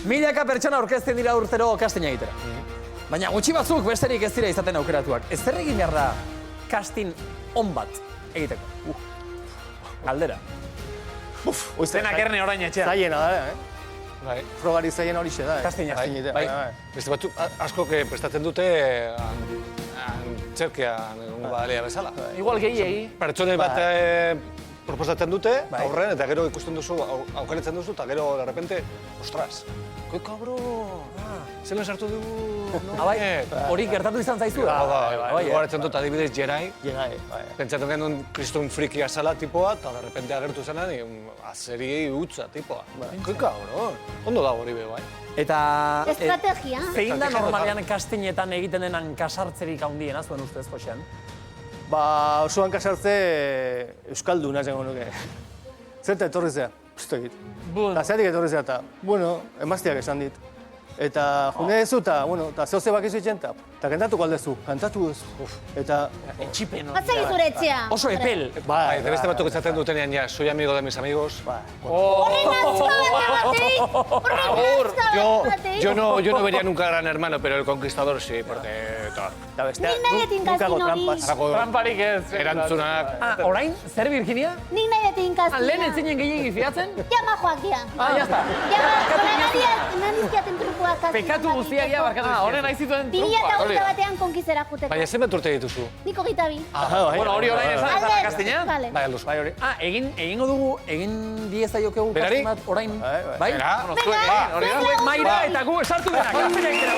Milaka pertsona aurkezten dira urtero casting egitera. Baina gutxi batzuk besterik ez dira izaten aukeratuak. Ez zer egin behar da casting on bat egiteko? Galdera. Zenak erne orain etxean. Zaiena da, Bai. Frogari zaien hori xe da. Castinga. Bai. Beste batzuk askok prestatzen dute antzerkean badalea bezala. Igual gehiegi. Pertsone bat proposatzen dute, aurren, eta gero ikusten duzu, aukeratzen duzu, eta gero, de repente, ostras, koi kabro, zelan sartu dugu, hori gertatu izan zaizu? Gogoratzen dut, adibidez, Jerai. Jerai, bai. Pentsatu genuen kriston frikia zala tipoa, eta de repente agertu zenan, azeriei utza tipoa. Koi kabro, ondo dago hori be, bai. Eta... Estrategia. Zein da normalean castingetan egiten denan kasartzerik handiena, zuen ustez, Josean? Ba, osoan kasartze euskalduna zengo nuke. Zerta etorri zea? Uste egit. Eta zeatik etorri zea eta, bueno, emazteak esan dit. Eta june dezu eta, bueno, eta zehose bakizu itxen eta kantatuko aldezu, kantatu duzu. Eta... Etxipen. Batzegi zure etxea. Oso epel. Bai, de beste batzuk esaten dutenean, ja, soy amigo de mis amigos. Horren azka batei. Yo no vería nunca Gran Hermano, pero El Conquistador sí, porque... Eta bestea, Nik nahi etin nunca hago kastin hori. trampas. Tramparik ez. Erantzunak... Orain, zer Virginia? Nik nahi etin kastina. Lehen entzinen gehiagin fiatzen? Jama joak dira. Ya está. Eman izkiaten trukuak kastina. Pekatu guztiak ja barkatu izkiatzen. Horren nahi zituen 2008 batean konkizera juteko. Baina zenbat urte dituzu? Niko gita bi. Bueno, hori orain esan ezara kastinean? Vale. Bai, alduz. Bai, hori. Egingo dugu, egin diezaiokegu Berari? casting bat orain. Bai? Venga, Zuek Maira eta gu esartu dena, kastina egitera.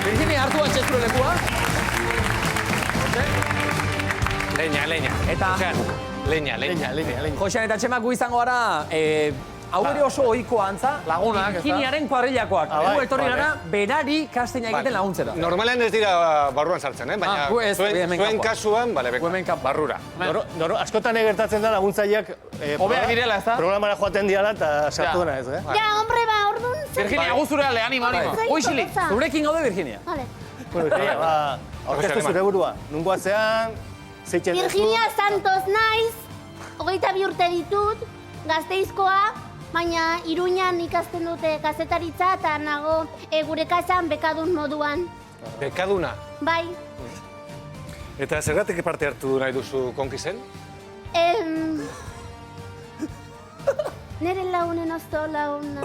Virginia, hartu antxezure lekua. Leña. Eta... Leña. Josean eta Txemak gu izango gara, hau ere oso ohikoa antza, Lagunak, ez da? Virginiaren kuadrillakoak. Gu etorri gara, berari castinga egiten laguntzera. Normalean ez dira barruan sartzen, baina gu ez, hemen zuen kanpoan. kasuan, bale, barrura. Askotan egertatzen da laguntzaileak Hobeak direla, ez da? programara joaten diala eta sartu dena ez, Ja, hombre, ba, orduan zer. Virginia, guzure ale, anima. Hoixilik. Zurekin gaude, Virginia. Vale. Virginia, ba, aurkeztu zure burua. Nungoa zean, zeitzen duzu. Virginia Santos naiz, 22 urte ditut, Gasteizkoa, baina Iruñan ikasten dute kazetaritza eta nago gure kasan bekadun moduan. Bekaduna. Bai. Eta zergatik parte hartu nahi duzu konkizen? Nere launen ozto launa,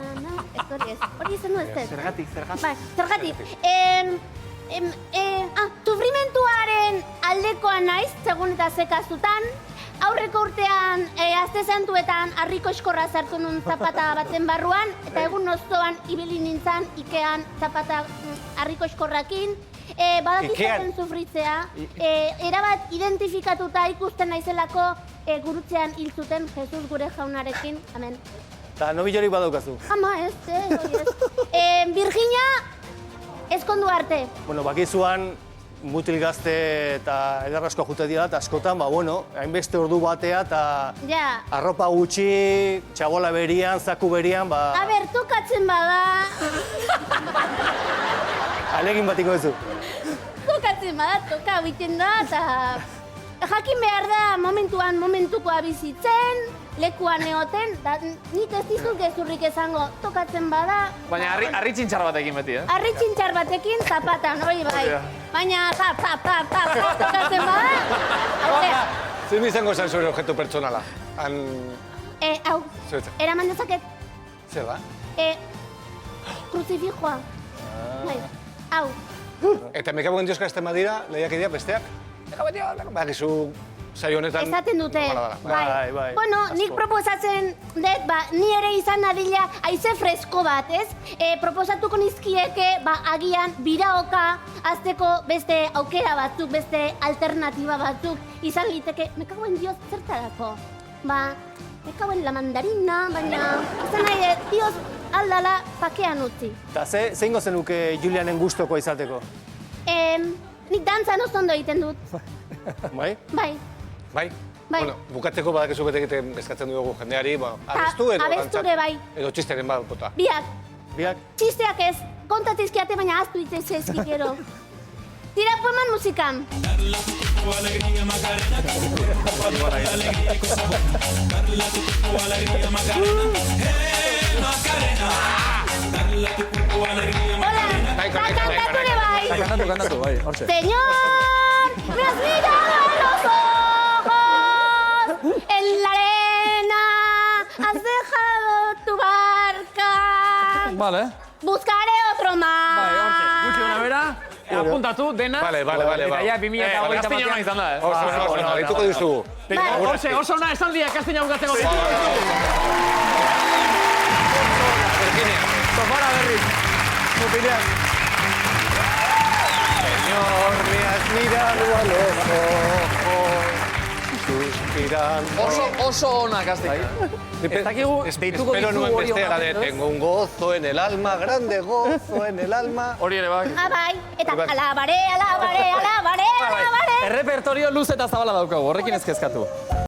hori izan du ez ez? Zergatik. Bai, zergatik. Sufrimentuaren aldekoa naiz, segun eta zekazutan. Aurreko urtean, azte santuetan, harriko eskorra sartu nun zapata baten barruan, eta egun oztoan ibili nintzen Ikean zapata harriko eskorrakin. Badakizaten sufritzea, erabat identifikatuta ikusten naizelako gurutzean hil zuten Jesus gure jaunarekin, amen. Eta nobilorik badaukazu. Ama ez, hori ez. Virginia, ezkondu arte. Bueno, bakizuan, mutil gazte eta ederrasko jute dira, eta askotan, ba, bueno, hainbeste ordu batea, eta Ja. arropa gutxi, txabola berian, zaku berian, ba... Aber, tokatzen bada. Alegin batiko duzu. Tokatzen bada, toka egiten da, eta jakin behar da momentukoa bizitzen, lekuan egoten, da nik ez dizut gezurrik esango, tokatzen bada. Baina harri txintxar batekin beti, eh? Harri txintxar batekin zapatan, hori bai. Baina tap, tokatzen bada. Zein izango zen zure objektu pertsonala? Hau, eraman dezaket, Zer da? kruzifijoa. Bai, hau. Eta mekabu gentiozka ezten badira, lehiakideak besteak? Bakizu saio honetan... Esaten dute, Bai, bai. Bueno, nik proposatzen dut, ni ere izan nadila haize fresko bat, ez? Proposatuko nizkieke, agian biraoka azteko beste aukera batzuk, beste alternatiba batzuk izan liteke, mekagoen dioz zertarako? Mekagoen la mandarina, baina izan nahi, dioz aldala pakean utzi. Eta zein gozenuke Julianen gustoko izateko? Nik dantzan oso ondo egiten dut. Bai? Bai. Bai? Bai. Bueno, bukatzeko badakizu bete egiten eskatzen dugu jendeari, abestu edo abesture bai. Edo txisteren bat bota. Biak. Biak? Txisteak ez, kontatizkiate baina aztu itzez ezkikero. Tira poeman musikan. Kantatu ere bai. Kantatu, bai, hortxe. Señor, me has mirado a los ojos, en la arena has dejado tu barca. Vale. Buscaré otro Bai, hortxe, gutxi mar. gona bera. Apuntatu, dena. Vale. Eta ja, 2008 Gazteña batean izan da, Oso, dituko dizugu. Hortxe, oso ona esan dia Gazteña bukatzeko. Sofara berriz. Mutilak. Señor, me has mirado a los ojos, suspirando. Oso ona Gazteña. Ez dakigu, deituko Espero dizu nuen hori bestea la de onartu, ez? tengo un gozo en el alma, grande gozo en el alma. Hori ere bai. Ah, bai. Eta alabaré. Errepertorio luze eta zabala daukagu, horrekin ez kezkatu.